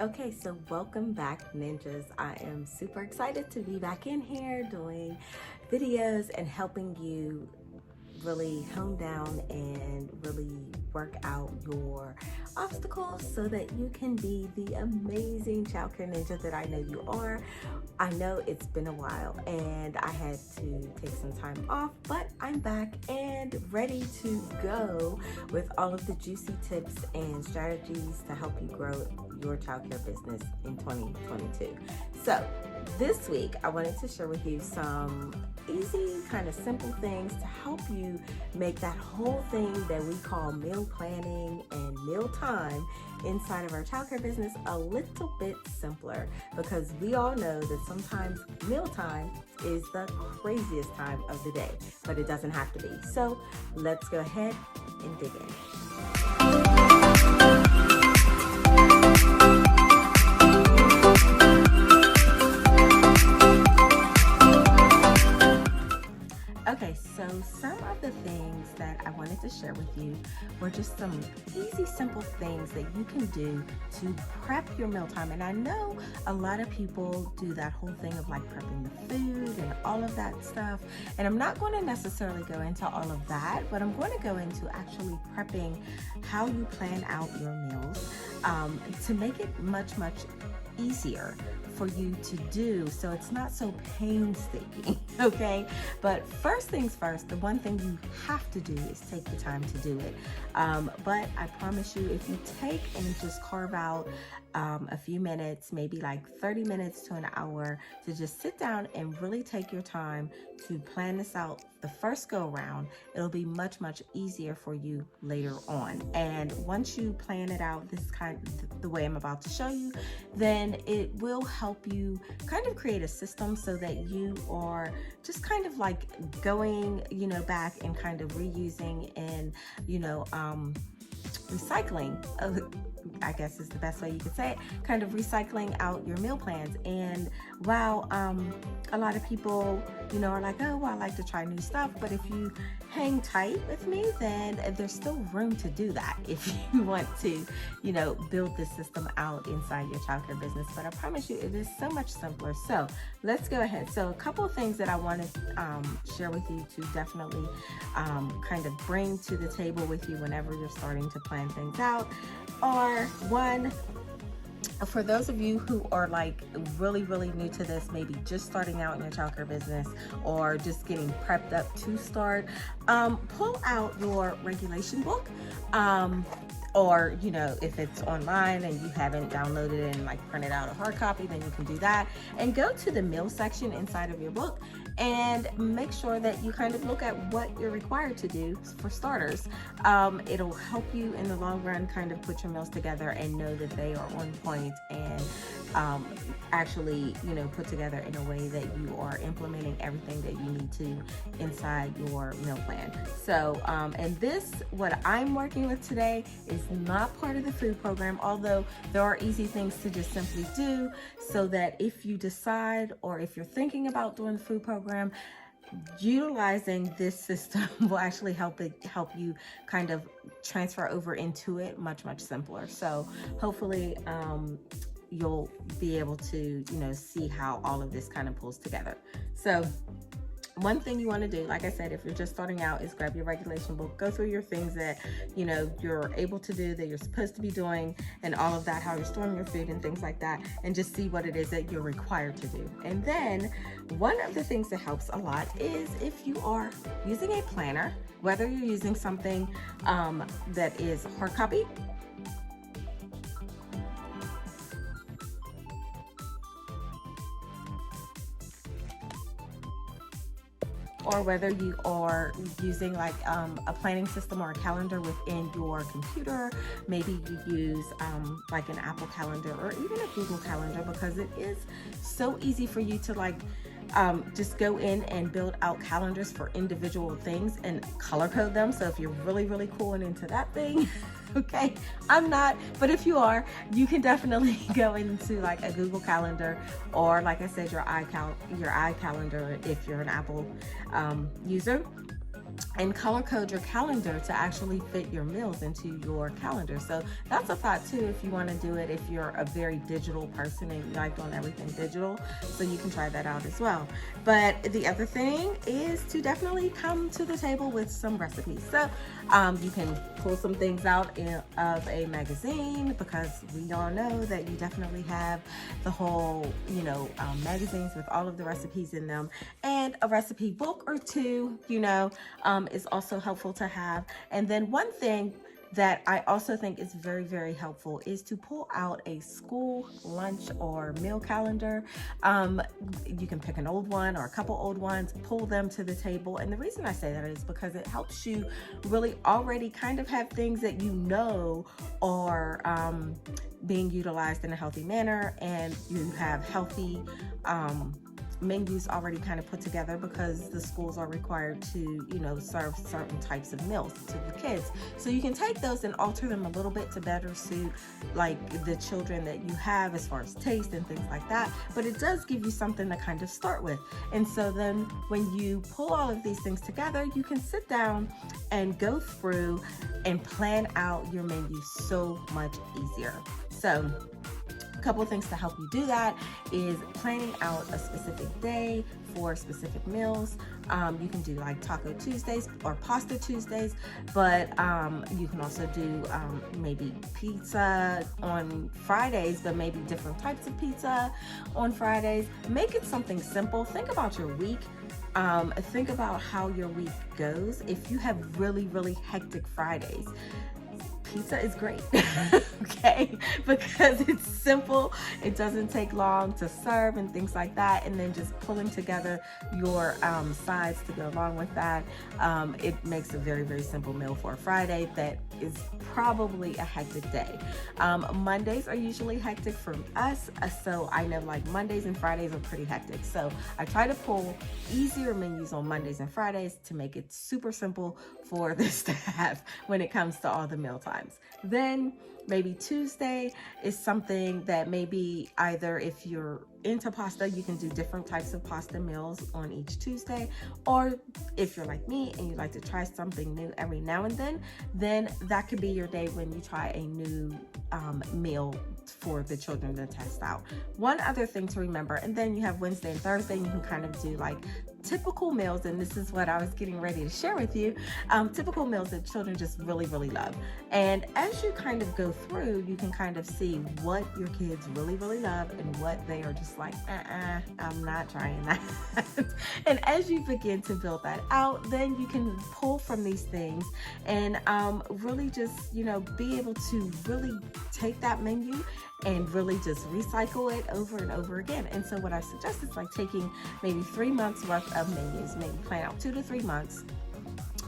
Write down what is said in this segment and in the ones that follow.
Okay, so welcome back, ninjas. I am super excited to be back in here doing videos and helping you really hone down and really work out your obstacles so that you can be the amazing childcare ninja that I know you are. I know it's been a while and I had to take some time off, but I'm back and ready to go with all of the juicy tips and strategies to help you grow your childcare business in 2022. So this week, I wanted to share with you some easy, kind of simple things to help you make that whole thing that we call meal planning and meal time inside of our childcare business a little bit simpler, because we all know that sometimes mealtime is the craziest time of the day, but it doesn't have to be. So let's go ahead and dig in. Okay, so some of the things that I wanted to share with you were just some easy, simple things that you can do to prep your mealtime. And I know a lot of people do that whole thing of like prepping the food and all of that stuff. And I'm not going to necessarily go into all of that, but I'm going to go into actually prepping how you plan out your meals to make it much easier for you to do, so it's not so painstaking. Okay, but first things first, the one thing you have to do is take the time to do it. But I promise you, if you take and just carve out a few minutes, maybe like 30 minutes to an hour, to just sit down and really take your time to plan this out the first go around, it'll be much easier for you later on. And once you plan it out the way I'm about to show you, then it will help you kind of create a system so that you are just kind of like going, back and kind of reusing and, recycling, I guess is the best way you could say it, kind of recycling out your meal plans. And while a lot of people, are like, oh, well, I like to try new stuff, but if you hang tight with me, then there's still room to do that if you want to, build this system out inside your childcare business. But I promise you, it is so much simpler. So let's go ahead. So a couple of things that I want to share with you to definitely kind of bring to the table with you whenever you're starting to plan things out are, one, for those of you who are like really new to this, maybe just starting out in your childcare business or just getting prepped up to start, pull out your regulation book. Or, if it's online and you haven't downloaded it and like printed out a hard copy, then you can do that. And go to the meal section inside of your book and make sure that you kind of look at what you're required to do for starters. It'll help you in the long run kind of put your meals together and know that they are on point and actually, put together in a way that you are implementing everything that you need to inside your meal plan. So, and this, what I'm working with today, is not part of the food program, although there are easy things to just simply do so that if you decide, or if you're thinking about doing the food program, utilizing this system will actually help you kind of transfer over into it much simpler. So hopefully, you'll be able to, see how all of this kind of pulls together. So one thing you want to do, like I said, if you're just starting out, is grab your regulation book, go through your things that, you're able to do, that you're supposed to be doing, and all of that, how you're storing your food and things like that, and just see what it is that you're required to do. And then one of the things that helps a lot is if you are using a planner, whether you're using something that is hard copy, or whether you are using like a planning system or a calendar within your computer. Maybe you use like an Apple calendar or even a Google calendar, because it is so easy for you to like just go in and build out calendars for individual things and color code them. So if you're really cool and into that thing, okay, I'm not, but if you are, you can definitely go into like a Google Calendar, or like I said, your iCalendar if you're an Apple user. and color code your calendar to actually fit your meals into your calendar. So that's a thought too, if you want to do it, if you're a very digital person and you like doing everything digital. So you can try that out as well. But the other thing is to definitely come to the table with some recipes. So you can pull some things out of a magazine, because we all know that you definitely have the whole, magazines with all of the recipes in them, and a recipe book or two, is also helpful to have. And then one thing that I also think is very, very helpful is to pull out a school lunch or meal calendar. You can pick an old one or a couple old ones, pull them to the table. And the reason I say that is because it helps you really already kind of have things that are being utilized in a healthy manner, and you have healthy menus already kind of put together, because the schools are required to, serve certain types of meals to the kids. So you can take those and alter them a little bit to better suit like the children that you have as far as taste and things like that. But it does give you something to kind of start with. And so then when you pull all of these things together, you can sit down and go through and plan out your menu so much easier. So couple of things to help you do that is planning out a specific day for specific meals. You can do like Taco Tuesdays or Pasta Tuesdays, but you can also do maybe pizza on Fridays, but maybe different types of pizza on Fridays. Make it something simple. Think about your week. Think about how your week goes. If you have really, really hectic Fridays, pizza is great, okay? Because it's simple, it doesn't take long to serve and things like that, and then just pulling together your sides to go along with that, it makes a very, very simple meal for a Friday that is probably a hectic day. Mondays are usually hectic for us, so I know like Mondays and Fridays are pretty hectic. So I try to pull easier menus on Mondays and Fridays to make it super simple for the staff when it comes to all the meal times. Then maybe Tuesday is something that maybe either if you're into pasta, you can do different types of pasta meals on each Tuesday, or if you're like me and you like to try something new every now and then that could be your day when you try a new meal for the children to test out. One other thing to remember, and then you have Wednesday and Thursday, you can kind of do like typical meals, and this is what I was getting ready to share with you, typical meals that children just really, really love. And as you kind of go through, you can kind of see what your kids really, really love and what they are just like, I'm not trying that. And as you begin to build that out, then you can pull from these things and really just, be able to really take that menu and really just recycle it over and over again. And so what I suggest is like taking maybe 3 months worth of menus, maybe plan out 2 to 3 months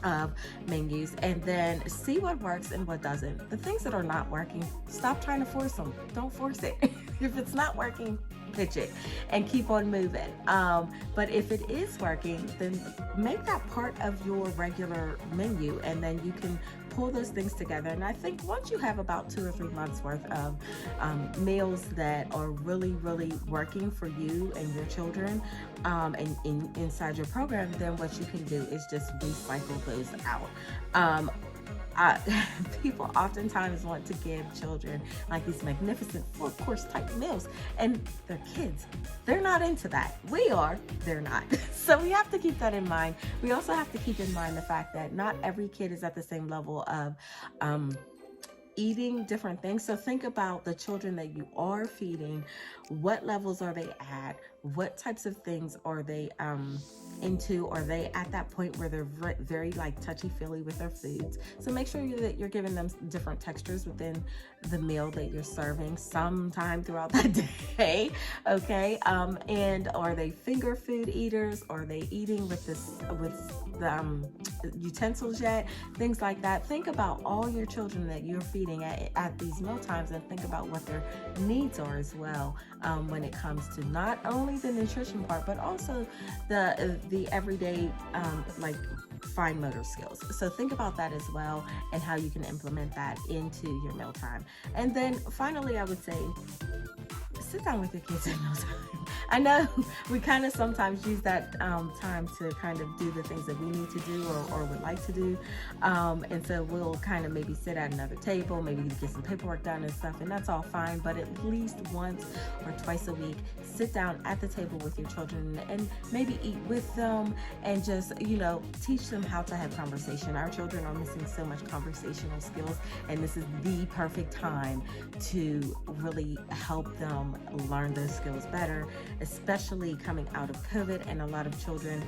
of menus, and then see what works and what doesn't. The things that are not working, stop trying to force them. Don't force it. If it's not working, pitch it and keep on moving. But if it is working, then make that part of your regular menu, and then you can pull those things together. And I think once you have about 2 or 3 months worth of meals that are really, really working for you and your children and inside your program, then what you can do is just recycle those out. People oftentimes want to give children like these magnificent 4-course type meals, and they're kids. They're not into that. We are, they're not. So we have to keep that in mind. We also have to keep in mind the fact that not every kid is at the same level of eating different things. So think about the children that you are feeding. What levels are they at? What types of things are they into? Are they at that point where they're very like touchy-feely with their foods? So make sure that you're giving them different textures within the meal that you're serving sometime throughout that day, okay? And are they finger food eaters? Are they eating with the utensils yet? Things like that. Think about all your children that you're feeding at these meal times, and think about what their needs are as well, when it comes to not only the nutrition part, but also the everyday like fine motor skills. So think about that as well, and how you can implement that into your mealtime. And then finally, I would say sit down with your kids at mealtime. I know we kind of sometimes use that time to kind of do the things that we need to do or would like to do. And so we'll kind of maybe sit at another table, maybe get some paperwork done and stuff, and that's all fine. But at least once or twice a week, sit down at the table with your children and maybe eat with them and just, teach them how to have conversation. Our children are missing so much conversational skills, and this is the perfect time to really help them learn those skills better, especially coming out of COVID, and a lot of children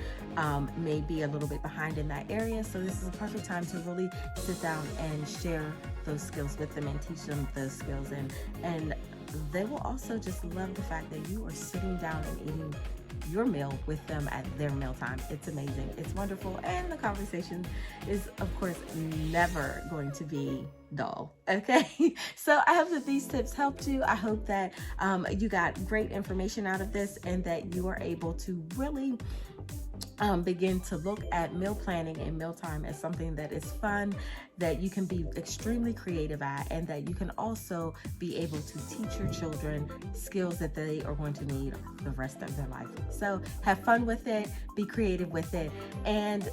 may be a little bit behind in that area. So this is a perfect time to really sit down and share those skills with them and teach them those skills, and they will also just love the fact that you are sitting down and eating your meal with them at their mealtime. It's amazing. It's wonderful. And the conversation is, of course, never going to be dull. Okay. So I hope that these tips helped you. I hope that you got great information out of this and that you are able to really begin to look at meal planning and mealtime as something that is fun, that you can be extremely creative at, and that you can also be able to teach your children skills that they are going to need the rest of their life. So have fun with it, be creative with it, and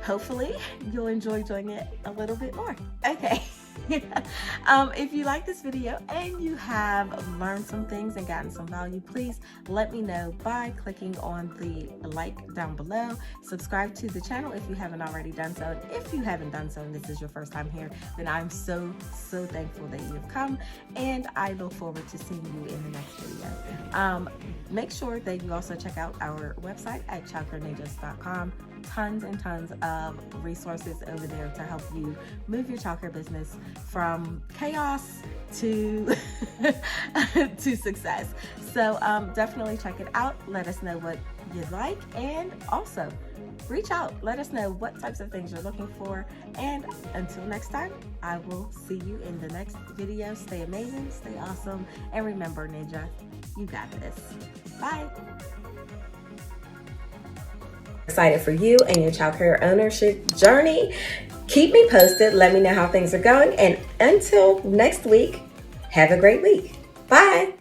hopefully you'll enjoy doing it a little bit more. Okay. If you like this video and you have learned some things and gotten some value, please let me know by clicking on the like down below. Subscribe to the channel if you haven't already done so. And if you haven't done so and this is your first time here, then I'm so thankful that you've come, and I look forward to seeing you in the next video. Make sure that you also check out our website at childcareninjas.com. Tons and tons of resources over there to help you move your childcare business from chaos to to success. So definitely check it out. Let us know what you'd like, and also reach out. Let us know what types of things you're looking for. And until next time, I will see you in the next video. Stay amazing, stay awesome, and remember, Ninja, you got this. Bye. Excited for you and your childcare ownership journey. Keep me posted. Let me know how things are going. And until next week, have a great week. Bye.